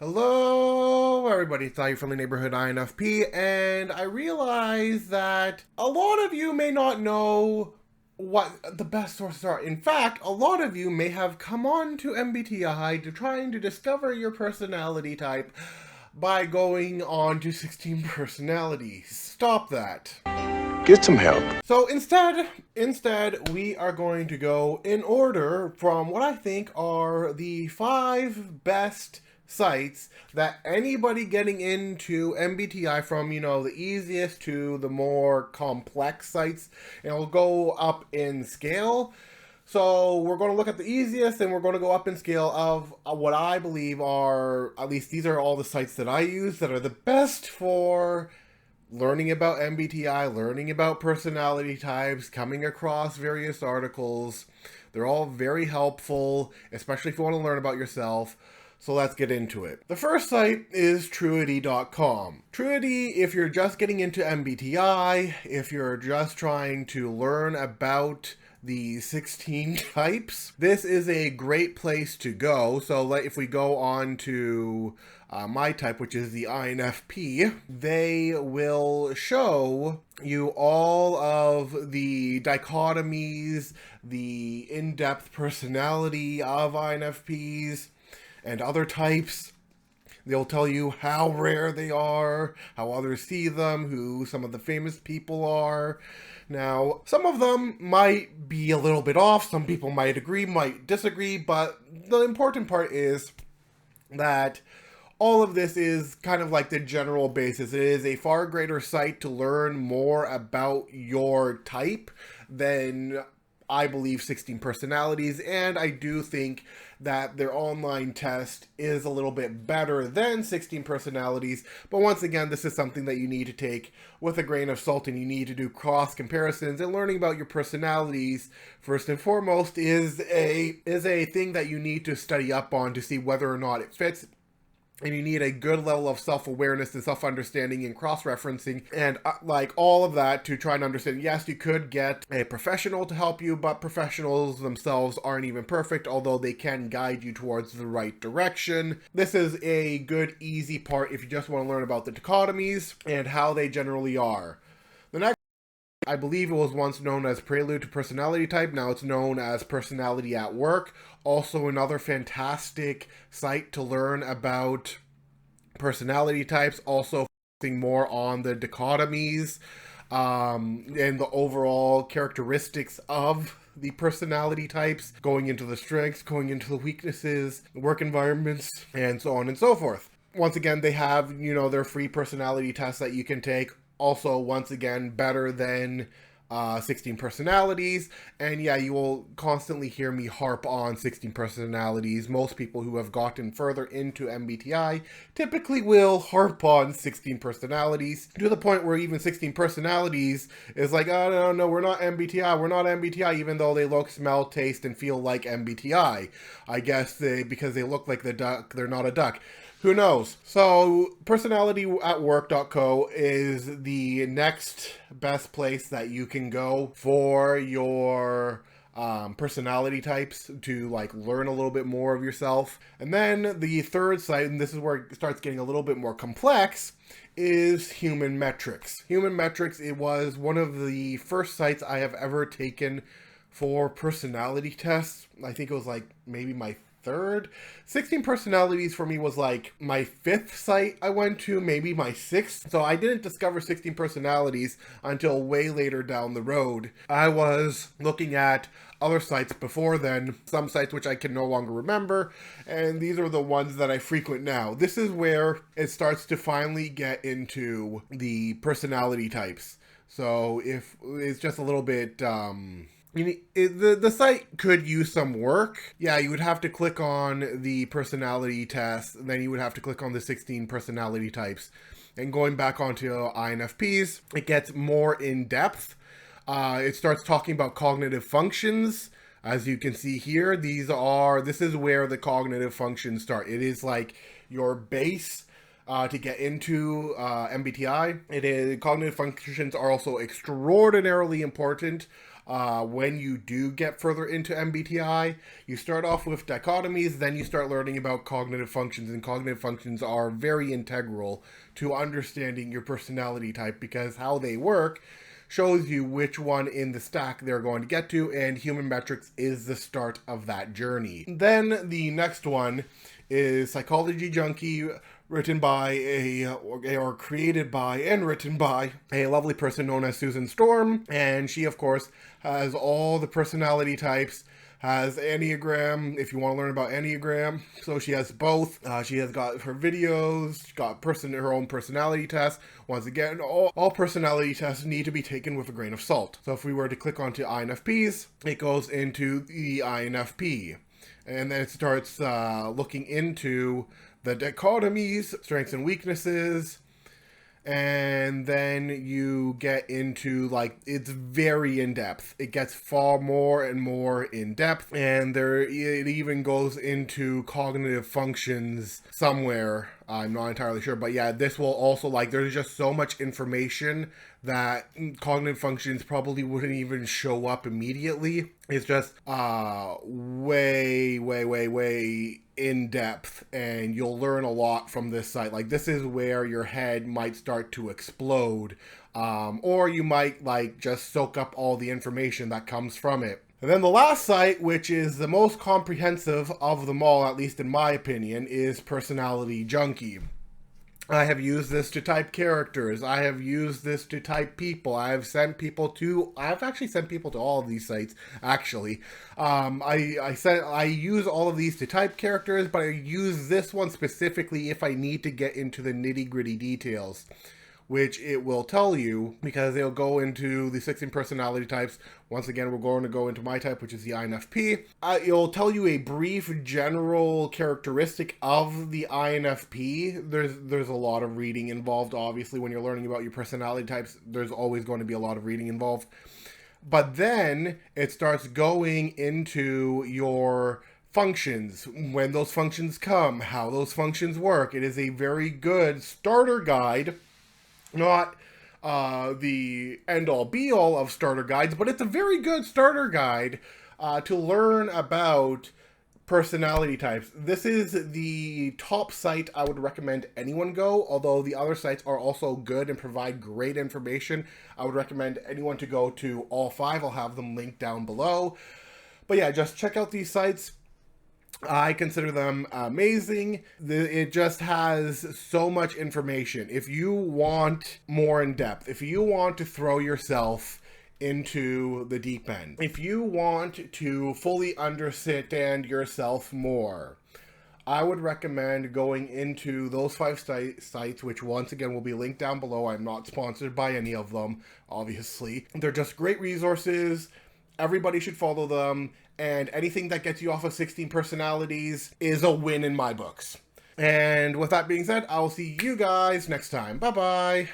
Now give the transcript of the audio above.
Hello, everybody. It's you from the neighborhood INFP, and I realize that a lot of you may not know what the best sources are. In fact, a lot of you may have come on to MBTI to trying to discover your personality type by going on to 16 personalities. Stop that. Get some help. So instead, we are going to go in order from what I think are the 5 best sites that anybody getting into MBTI, from the easiest to the more complex sites, and it'll go up in scale. So we're going to look at the easiest, and we're going to go up in scale of what I believe are, at least these are all the sites that I use that are the best for learning about MBTI, learning about personality types, coming across various articles. They're all very helpful, especially if you want to learn about yourself. So let's get into it. The first site is Truity.com. Truity, if you're just getting into MBTI, if you're just trying to learn about the 16 types, this is a great place to go. So if we go on to my type, which is the INFP, they will show you all of the dichotomies, the in-depth personality of INFPs and other types. They'll tell you how rare they are, how others see them, who some of the famous people are. Now, some of them might be a little bit off, some people might agree, might disagree, but the important part is that all of this is kind of like the general basis. It is a far greater site to learn more about your type than, I believe, 16 personalities, and I do think that their online test is a little bit better than 16 personalities, but once again, this is something that you need to take with a grain of salt, and you need to do cross comparisons, and learning about your personalities first and foremost is a thing that you need to study up on to see whether or not it fits. And you need a good level of self-awareness and self-understanding and cross-referencing and like all of that to try and understand. Yes, you could get a professional to help you, but professionals themselves aren't even perfect, although they can guide you towards the right direction. This is a good, easy part if you just want to learn about the dichotomies and how they generally are. The next, I believe it was once known as Prelude to Personality Type. Now it's known as Personality at Work. Also another fantastic site to learn about personality types. Also focusing more on the dichotomies and the overall characteristics of the personality types, going into the strengths, going into the weaknesses, work environments, and so on and so forth. Once again, they have, their free personality tests that you can take. Also, once again, better than 16 personalities. And yeah, you will constantly hear me harp on 16 personalities. Most people who have gotten further into MBTI typically will harp on 16 personalities, to the point where even 16 personalities is like, oh, no, we're not MBTI. We're not MBTI, even though they look, smell, taste, and feel like MBTI. I guess because they look like the duck, they're not a duck. Who knows? So, personalityatwork.co is the next best place that you can go for your personality types to learn a little bit more of yourself. And then the third site, and this is where it starts getting a little bit more complex, is Human Metrics. Human Metrics, it was one of the first sites I have ever taken for personality tests. I think it was maybe my third. 16 personalities for me was my 5th site I went to, maybe my 6th. So I didn't discover 16 personalities until way later down the road. I was looking at other sites before then, some sites which I can no longer remember, and these are the ones that I frequent now. This is where it starts to finally get into the personality types. So if it's just a little bit the site could use some work. Yeah, you would have to click on the personality test, and then you would have to click on the 16 personality types. And going back onto INFPs, it gets more in depth. It starts talking about cognitive functions. As you can see here, this is where the cognitive functions start. It is like your base to get into MBTI. Cognitive functions are also extraordinarily important. when you do get further into MBTI. You start off with dichotomies, then you start learning about cognitive functions, and cognitive functions are very integral to understanding your personality type, because how they work shows you which one in the stack they're going to get to, and human metrics is the start of that journey. Then the next one is Psychology Junkie, written by or created by and written by a lovely person known as Susan Storm, and she of course has all the personality types, has Enneagram, if you want to learn about Enneagram. So she has both. She has got her videos, she got her own personality test. Once again, all personality tests need to be taken with a grain of salt. So if we were to click onto INFPs, it goes into the INFP. And then it starts looking into the dichotomies, strengths and weaknesses, and then you get into, like, it's very in-depth. It gets far more and more in-depth, and it even goes into cognitive functions somewhere. I'm not entirely sure, but yeah, this will also, like, there's just so much information that cognitive functions probably wouldn't even show up immediately. It's just way in depth, and you'll learn a lot from this site. Like, this is where your head might start to explode, or you might, like, just soak up all the information that comes from it. And then the last site, which is the most comprehensive of them all, at least in my opinion, is Personality Junkie. I have used this to type characters. I have used this to type people. I've actually sent people to all of these sites, actually. I use all of these to type characters, but I use this one specifically if I need to get into the nitty-gritty details, which it will tell you, because it'll go into the 16 personality types. Once again, we're going to go into my type, which is the INFP. It'll tell you a brief general characteristic of the INFP. There's a lot of reading involved, obviously. When you're learning about your personality types, there's always going to be a lot of reading involved. But then it starts going into your functions, when those functions come, how those functions work. It is a very good starter guide. Not the end-all be-all of starter guides, but it's a very good starter guide to learn about personality types. This is the top site I would recommend anyone go, although the other sites are also good and provide great information. I would recommend anyone to go to all 5. I'll have them linked down below. But yeah, just check out these sites. I consider them amazing. It just has so much information. If you want more in depth, if you want to throw yourself into the deep end, if you want to fully understand yourself more, I would recommend going into those 5 sites, which once again will be linked down below. I'm not sponsored by any of them, obviously. They're just great resources. Everybody should follow them. And anything that gets you off of 16 personalities is a win in my books. And with that being said, I'll see you guys next time. Bye-bye.